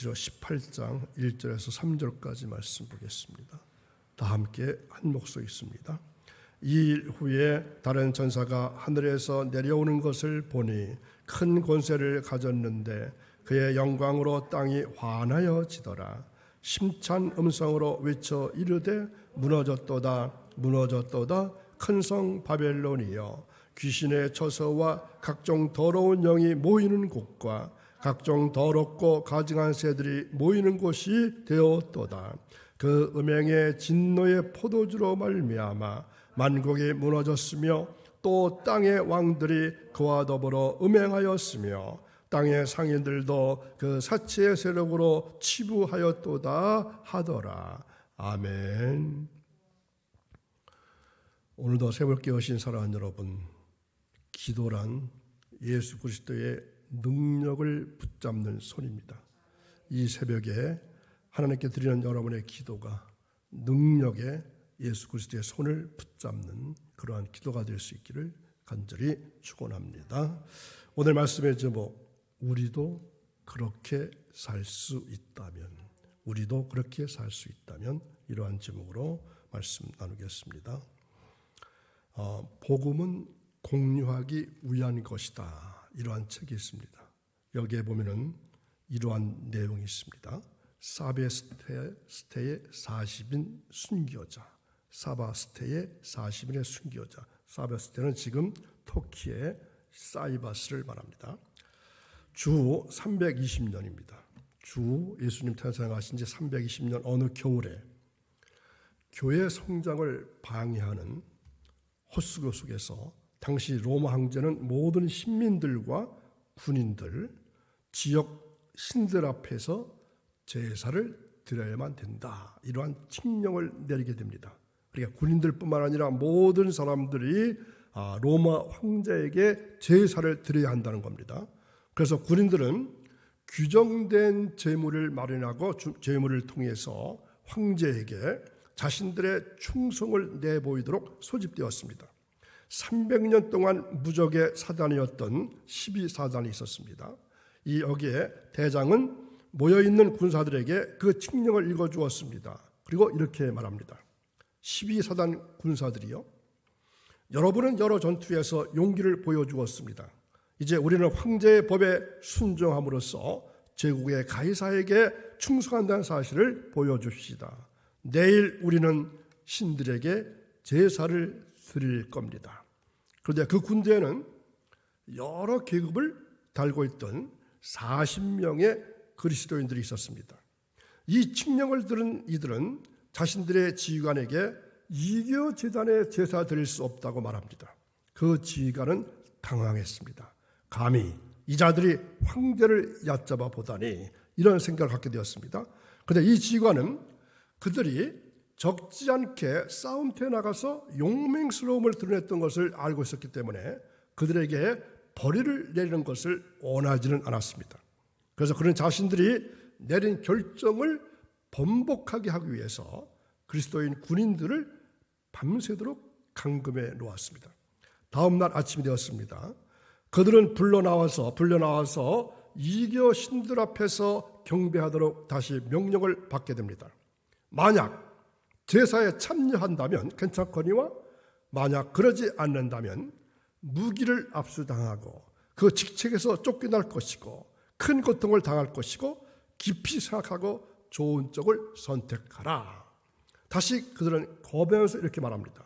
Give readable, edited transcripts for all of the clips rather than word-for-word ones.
18장 1절에서 3절까지 말씀 보겠습니다. 다 함께 한 목소리 있습니다. 이 일 후에 다른 전사가 하늘에서 내려오는 것을 보니 큰 권세를 가졌는데 그의 영광으로 땅이 환하여지더라. 심찬 음성으로 외쳐 이르되 무너졌도다 무너졌도다 큰 성 바벨론이여 귀신의 처소와 각종 더러운 영이 모이는 곳과 각종 더럽고 가증한 새들이 모이는 곳이 되었도다. 그 음행의 진노의 포도주로 말미암아 만국이 무너졌으며 또 땅의 왕들이 그와 더불어 음행하였으며 땅의 상인들도 그 사치의 세력으로 치부하였도다 하더라. 아멘. 오늘도 새벽 오신 사랑하는 여러분, 기도란 예수 그리스도의 능력을 붙잡는 손입니다. 이 새벽에 하나님께 드리는 여러분의 기도가 능력의 예수 그리스도의 손을 붙잡는 그러한 기도가 될 수 있기를 간절히 축원합니다. 오늘 말씀의 제목, 우리도 그렇게 살 수 있다면, 우리도 그렇게 살 수 있다면, 이러한 제목으로 말씀 나누겠습니다. 복음은 공유하기 위한 것이다, 이러한 책이 있습니다. 여기에 보면은 이러한 내용이 있습니다. 사바스테의 40인 순교자, 사바스테의 40인의 순교자. 사바스테는 지금 터키의 사이바스를 말합니다. 주 320년입니다. 주 예수님 탄생하신 지 320년 어느 겨울에 교회 성장을 방해하는 헛수고 속에서 당시 로마 황제는 모든 신민들과 군인들, 지역 신들 앞에서 제사를 드려야만 된다, 이러한 칙령을 내리게 됩니다. 그러니까 군인들뿐만 아니라 모든 사람들이 로마 황제에게 제사를 드려야 한다는 겁니다. 그래서 군인들은 규정된 제물을 마련하고 제물을 통해서 황제에게 자신들의 충성을 내보이도록 소집되었습니다. 300년 동안 무적의 사단이었던 12사단이 있었습니다. 여기에 대장은 모여있는 군사들에게 그 칙령을 읽어주었습니다. 그리고 이렇게 말합니다. 12사단 군사들이요, 여러분은 여러 전투에서 용기를 보여주었습니다. 이제 우리는 황제의 법에 순종함으로써 제국의 가이사에게 충성한다는 사실을 보여줍시다. 내일 우리는 신들에게 제사를 드릴 겁니다. 그런데 그 군대에는 여러 계급을 달고 있던 40명의 그리스도인들이 있었습니다. 이 칙령을 들은 이들은 자신들의 지휘관에게 이교 제단에 제사 드릴 수 없다고 말합니다. 그 지휘관은 당황했습니다. 감히 이 자들이 황제를 얕잡아 보다니, 이런 생각을 갖게 되었습니다. 그런데 이 지휘관은 그들이 적지 않게 싸움터에 나가서 용맹스러움을 드러냈던 것을 알고 있었기 때문에 그들에게 벌을 내리는 것을 원하지는 않았습니다. 그래서 그런 자신들이 내린 결정을 번복하게 하기 위해서 그리스도인 군인들을 밤새도록 감금해 놓았습니다. 다음 날 아침이 되었습니다. 그들은 불려나와서 이교 신들 앞에서 경배하도록 다시 명령을 받게 됩니다. 만약 제사에 참여한다면 괜찮거니와 만약 그러지 않는다면 무기를 압수당하고 그 직책에서 쫓겨날 것이고 큰 고통을 당할 것이고 깊이 생각하고 좋은 쪽을 선택하라. 다시 그들은 거부하면서 이렇게 말합니다.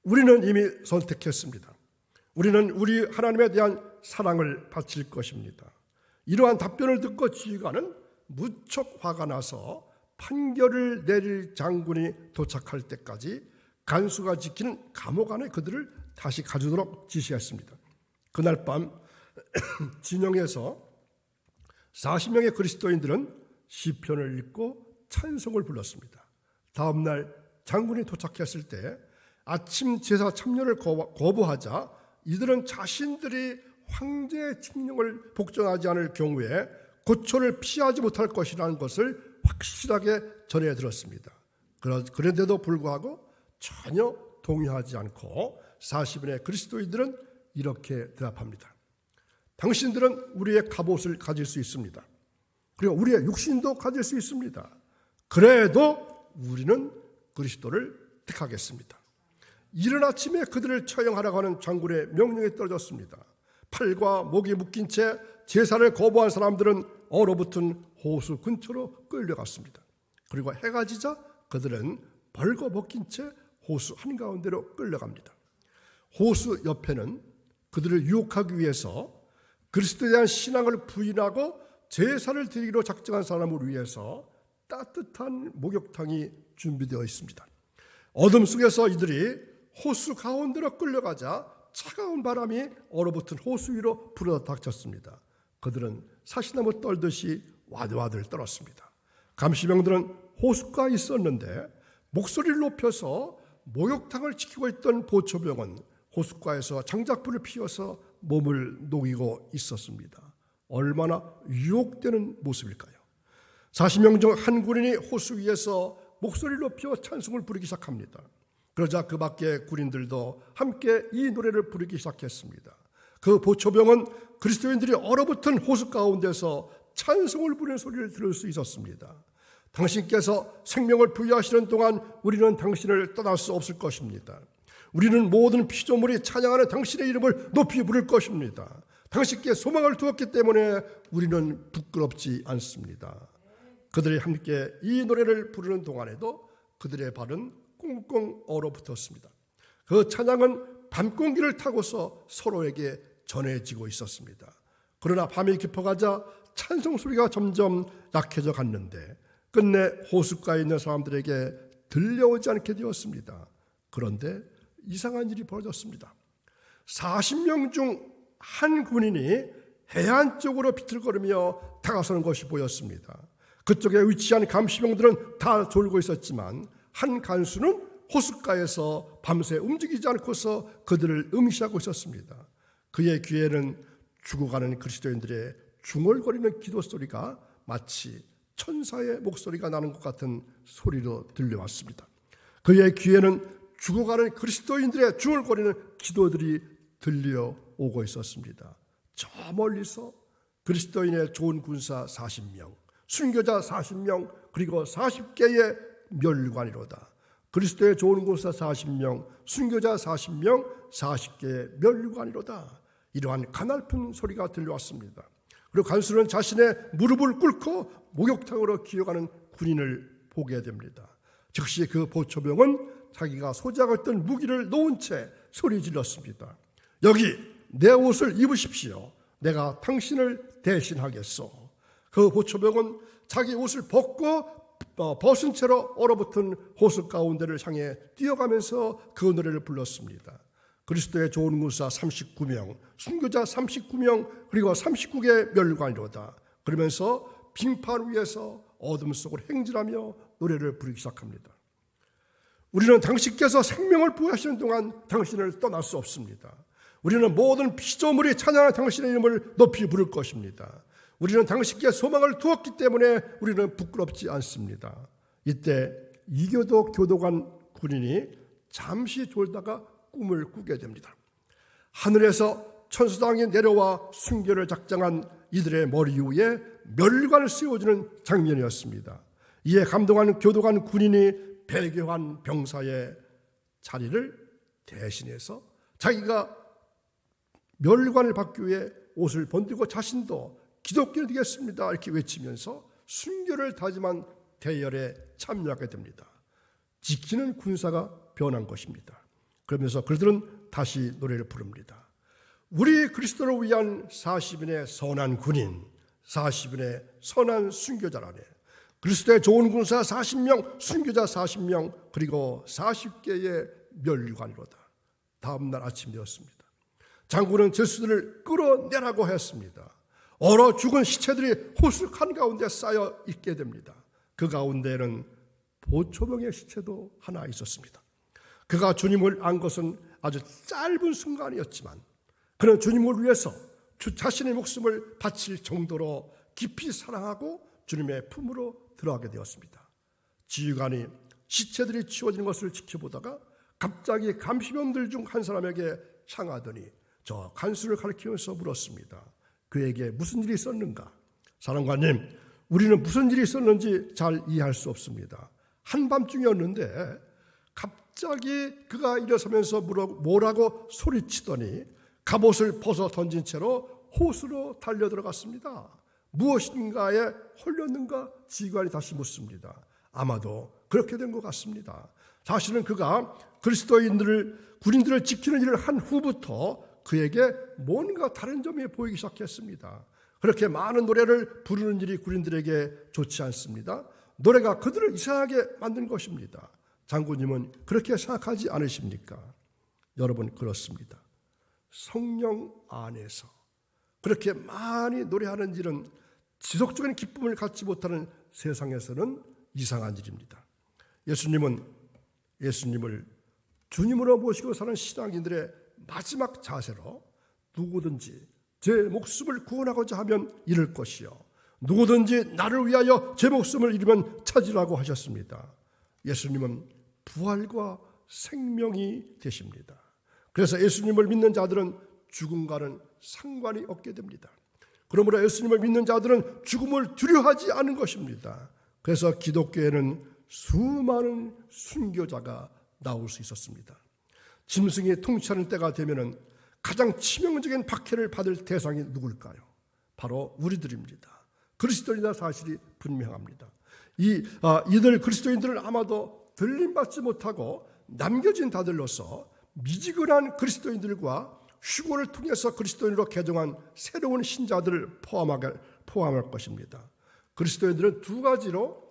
우리는 이미 선택했습니다. 우리는 우리 하나님에 대한 사랑을 바칠 것입니다. 이러한 답변을 듣고 지휘관은 무척 화가 나서 판결을 내릴 장군이 도착할 때까지 간수가 지키는 감옥 안에 그들을 다시 가두도록 지시했습니다. 그날 밤 진영에서 40명의 그리스도인들은 시편을 읽고 찬송을 불렀습니다. 다음 날 장군이 도착했을 때 아침 제사 참여를 거부하자 이들은 자신들이 황제의 칙령을 복종하지 않을 경우에 고초를 피하지 못할 것이라는 것을 확실하게 전해 들었습니다. 그런데도 불구하고 전혀 동의하지 않고 40인의 그리스도인들은 이렇게 대답합니다. 당신들은 우리의 갑옷을 가질 수 있습니다. 그리고 우리의 육신도 가질 수 있습니다. 그래도 우리는 그리스도를 택하겠습니다. 이른 아침에 그들을 처형하라고 하는 장군의 명령이 떨어졌습니다. 팔과 목이 묶인 채 제사를 거부한 사람들은 얼어붙은 호수 근처로 끌려갔습니다. 그리고 해가 지자 그들은 벌거벗긴 채 호수 한가운데로 끌려갑니다. 호수 옆에는 그들을 유혹하기 위해서 그리스도에 대한 신앙을 부인하고 제사를 드리기로 작정한 사람을 위해서 따뜻한 목욕탕이 준비되어 있습니다. 어둠 속에서 이들이 호수 가운데로 끌려가자 차가운 바람이 얼어붙은 호수 위로 불어닥쳤습니다. 그들은 사시나무 떨듯이 와들와들 떨었습니다. 감시병들은 호숫가에 있었는데 목소리를 높여서 목욕탕을 지키고 있던 보초병은 호숫가에서 장작불을 피워서 몸을 녹이고 있었습니다. 얼마나 유혹되는 모습일까요? 40명 중 한 군인이 호수 위에서 목소리를 높여 찬송을 부르기 시작합니다. 그러자 그 밖의 군인들도 함께 이 노래를 부르기 시작했습니다. 그 보초병은 그리스도인들이 얼어붙은 호수 가운데서 찬송을 부르는 소리를 들을 수 있었습니다. 당신께서 생명을 부여하시는 동안 우리는 당신을 떠날 수 없을 것입니다. 우리는 모든 피조물이 찬양하는 당신의 이름을 높이 부를 것입니다. 당신께 소망을 두었기 때문에 우리는 부끄럽지 않습니다. 그들이 함께 이 노래를 부르는 동안에도 그들의 발은 꽁꽁 얼어붙었습니다. 그 찬양은 밤 공기를 타고서 서로에게 전해지고 있었습니다. 그러나 밤이 깊어가자 찬송 소리가 점점 약해져 갔는데 끝내 호숫가에 있는 사람들에게 들려오지 않게 되었습니다. 그런데 이상한 일이 벌어졌습니다. 40명 중 한 군인이 해안 쪽으로 비틀거리며 다가서는 것이 보였습니다. 그쪽에 위치한 감시병들은 다 졸고 있었지만 한 간수는 호숫가에서 밤새 움직이지 않고서 그들을 응시하고 있었습니다. 그의 귀에는 죽어가는 그리스도인들의 중얼거리는 기도 소리가 마치 천사의 목소리가 나는 것 같은 소리로 들려왔습니다. 그의 귀에는 죽어가는 그리스도인들의 중얼거리는 기도들이 들려오고 있었습니다. 저 멀리서 그리스도인의 좋은 군사 40명, 순교자 40명, 그리고 40개의 멸류관이로다. 그리스도의 좋은 군사 40명, 순교자 40명, 40개의 멸류관이로다. 이러한 가냘픈 소리가 들려왔습니다. 그리고 간수는 자신의 무릎을 꿇고 목욕탕으로 기어가는 군인을 보게 됩니다. 즉시 그 보초병은 자기가 소지하고 있던 무기를 놓은 채 소리 질렀습니다. 여기 내 옷을 입으십시오. 내가 당신을 대신하겠소. 그 보초병은 자기 옷을 벗은 채로 얼어붙은 호수 가운데를 향해 뛰어가면서 그 노래를 불렀습니다. 그리스도의 좋은 군사 39명, 순교자 39명, 그리고 39개의 멸관이로다. 그러면서 빙판 위에서 어둠 속을 행진하며 노래를 부르기 시작합니다. 우리는 당신께서 생명을 부여하시는 동안 당신을 떠날 수 없습니다. 우리는 모든 피조물이 찬양하는 당신의 이름을 높이 부를 것입니다. 우리는 당신께 소망을 두었기 때문에 우리는 부끄럽지 않습니다. 이때 이교도 교도관 군인이 잠시 졸다가 꿈을 꾸게 됩니다. 하늘에서 천사장이 내려와 순교를 작정한 이들의 머리 위에 멸관을 씌워주는 장면이었습니다. 이에 감동한 교도관 군인이 배교한 병사의 자리를 대신해서 자기가 멸관을 받기 위해 옷을 번들고 자신도 기독교를 되겠습니다 이렇게 외치면서 순교를 다짐한 대열에 참여하게 됩니다. 지키는 군사가 변한 것입니다. 그러면서 그들은 다시 노래를 부릅니다. 우리 그리스도를 위한 40인의 선한 군인, 40인의 선한 순교자라네. 그리스도의 좋은 군사 40명, 순교자 40명, 그리고 40개의 멸류관이로다. 다음 날 아침 되었습니다. 장군은 죄수들을 끌어내라고 했습니다. 얼어 죽은 시체들이 호수 한가운데 쌓여 있게 됩니다. 그 가운데는 보초병의 시체도 하나 있었습니다. 그가 주님을 안 것은 아주 짧은 순간이었지만 그는 주님을 위해서 자신의 목숨을 바칠 정도로 깊이 사랑하고 주님의 품으로 들어가게 되었습니다. 지휘관이 시체들이 치워지는 것을 지켜보다가 갑자기 감시병들 중 한 사람에게 향하더니 저 간수를 가리키면서 물었습니다. 그에게 무슨 일이 있었는가? 사령관님, 우리는 무슨 일이 있었는지 잘 이해할 수 없습니다. 한밤중이었는데 갑자기 그가 일어서면서 뭐라고 소리치더니 갑옷을 벗어 던진 채로 호수로 달려들어갔습니다. 무엇인가에 홀렸는가? 지휘관이 다시 묻습니다. 아마도 그렇게 된 것 같습니다. 사실은 그가 군인들을 지키는 일을 한 후부터 그에게 뭔가 다른 점이 보이기 시작했습니다. 그렇게 많은 노래를 부르는 일이 군인들에게 좋지 않습니다. 노래가 그들을 이상하게 만든 것입니다. 장군님은 그렇게 생각하지 않으십니까? 여러분, 그렇습니다. 성령 안에서 그렇게 많이 노래하는 일은 지속적인 기쁨을 갖지 못하는 세상에서는 이상한 일입니다. 예수님을 주님으로 모시고 사는 신앙인들의 마지막 자세로 누구든지 제 목숨을 구원하고자 하면 잃을 것이요 누구든지 나를 위하여 제 목숨을 잃으면 찾으라고 하셨습니다. 예수님은 부활과 생명이 되십니다. 그래서 예수님을 믿는 자들은 죽음과는 상관이 없게 됩니다. 그러므로 예수님을 믿는 자들은 죽음을 두려워하지 않은 것입니다. 그래서 기독교에는 수많은 순교자가 나올 수 있었습니다. 짐승이 통치하는 때가 되면은 가장 치명적인 박해를 받을 대상이 누굴까요? 바로 우리들입니다. 그리스도인이라 사실이 분명합니다. 이들 그리스도인들은 아마도 들림받지 못하고 남겨진 자들로서 미지근한 그리스도인들과 휴고를 통해서 그리스도인으로 개종한 새로운 신자들을 포함할 것입니다. 그리스도인들은 두 가지로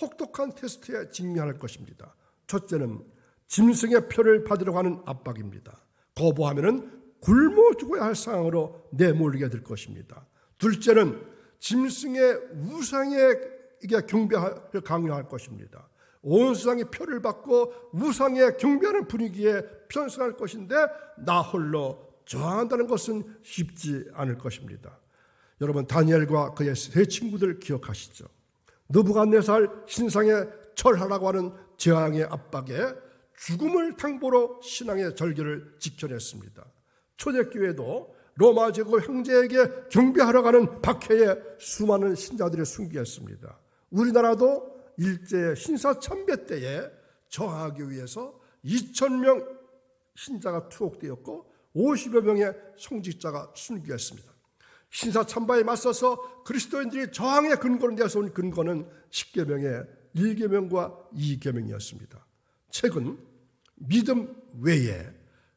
혹독한 테스트에 직면할 것입니다. 첫째는 짐승의 표를 받으려고 하는 압박입니다. 거부하면은 굶어 죽어야 할 상황으로 내몰리게 될 것입니다. 둘째는 짐승의 우상에 경배를 강요할 것입니다. 온 세상이 표를 받고 우상에 경배하는 분위기에 편승할 것인데 나 홀로 저항한다는 것은 쉽지 않을 것입니다. 여러분, 다니엘과 그의 세 친구들 기억하시죠? 느부갓네살 신상에 절하라고 하는 재앙의 압박에 죽음을 당보로 신앙의 절개를 지켜냈습니다. 초대교회도 로마 제국 형제에게 경배하러 가는 박해에 수많은 신자들이 순교했습니다. 우리나라도 일제 신사참배 때에 저항하기 위해서 2,000명 신자가 투옥되었고 50여 명의 성직자가 순교했습니다. 신사참배에 맞서서 그리스도인들이 저항의 근거로 내세운 근거는 10계명의 1계명과 2계명이었습니다. 최근 믿음 외에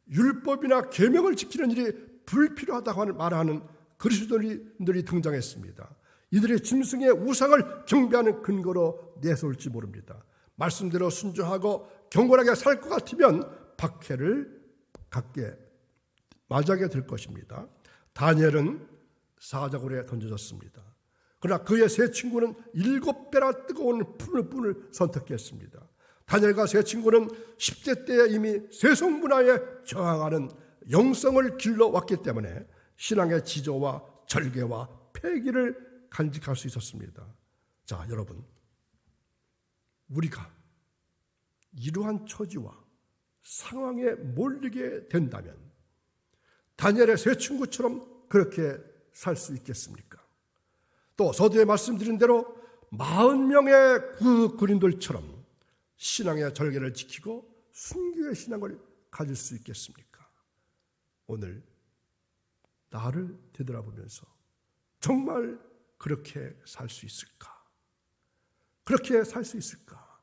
율법이나 계명을 지키는 일이 불필요하다고 말하는 그리스도인들이 등장했습니다. 이들이 짐승의 우상을 경배하는 근거로 내세울지 모릅니다. 말씀대로 순종하고 경건하게 살 것 같으면 박해를 맞이하게 될 것입니다. 다니엘은 사자굴에 던져졌습니다. 그러나 그의 세 친구는 7배나 뜨거운 불을 선택했습니다. 다니엘과 세 친구는 10대 때에 이미 세속문화에 저항하는 영성을 길러왔기 때문에 신앙의 지조와 절개와 폐기를 간직할 수 있었습니다. 자, 여러분, 우리가 이러한 처지와 상황에 몰리게 된다면 다니엘의 세 친구처럼 그렇게 살 수 있겠습니까? 또 서두에 말씀드린 대로 40명의 그 그린들처럼 신앙의 절개를 지키고 순교의 신앙을 가질 수 있겠습니까? 오늘 나를 되돌아보면서 정말 그렇게 살 수 있을까? 그렇게 살 수 있을까?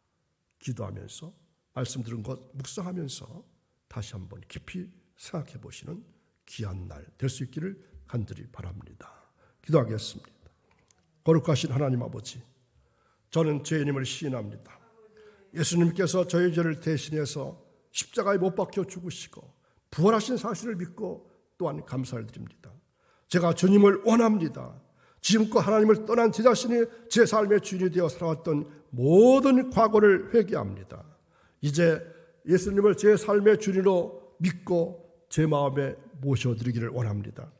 기도하면서 말씀 들은 것 묵상하면서 다시 한번 깊이 생각해 보시는 귀한 날 될 수 있기를 간절히 바랍니다. 기도하겠습니다. 거룩하신 하나님 아버지, 저는 죄인임을 시인합니다. 예수님께서 저희 죄를 대신해서 십자가에 못 박혀 죽으시고 부활하신 사실을 믿고 또한 감사를 드립니다. 제가 주님을 원합니다. 지금껏 하나님을 떠난 제 자신이 제 삶의 주인이 되어 살아왔던 모든 과거를 회개합니다. 이제 예수님을 제 삶의 주인으로 믿고 제 마음에 모셔드리기를 원합니다.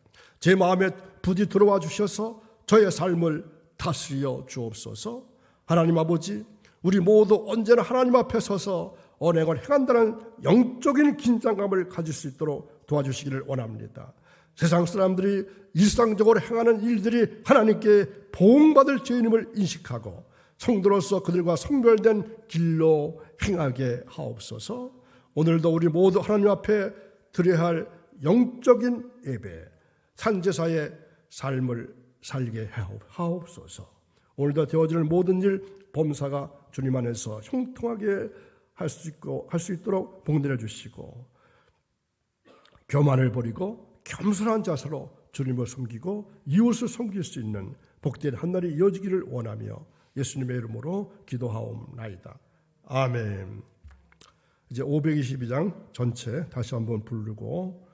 제 마음에 부디 들어와 주셔서 저의 삶을 다스려 주옵소서. 하나님 아버지, 우리 모두 언제나 하나님 앞에 서서 언행을 행한다는 영적인 긴장감을 가질 수 있도록 도와주시기를 원합니다. 세상 사람들이 일상적으로 행하는 일들이 하나님께 보응받을 죄인임을 인식하고 성도로서 그들과 성별된 길로 행하게 하옵소서. 오늘도 우리 모두 하나님 앞에 드려야 할 영적인 예배, 산제사의 삶을 살게 하옵소서. 오늘도 되어질 모든 일 범사가 주님 안에서 형통하게 할 수 있도록 복내려 주시고, 교만을 버리고 겸손한 자세로 주님을 섬기고 이웃을 섬길 수 있는 복된 한날이 이어지기를 원하며 예수님의 이름으로 기도하옵나이다. 아멘. 이제 522장 전체 다시 한번 부르고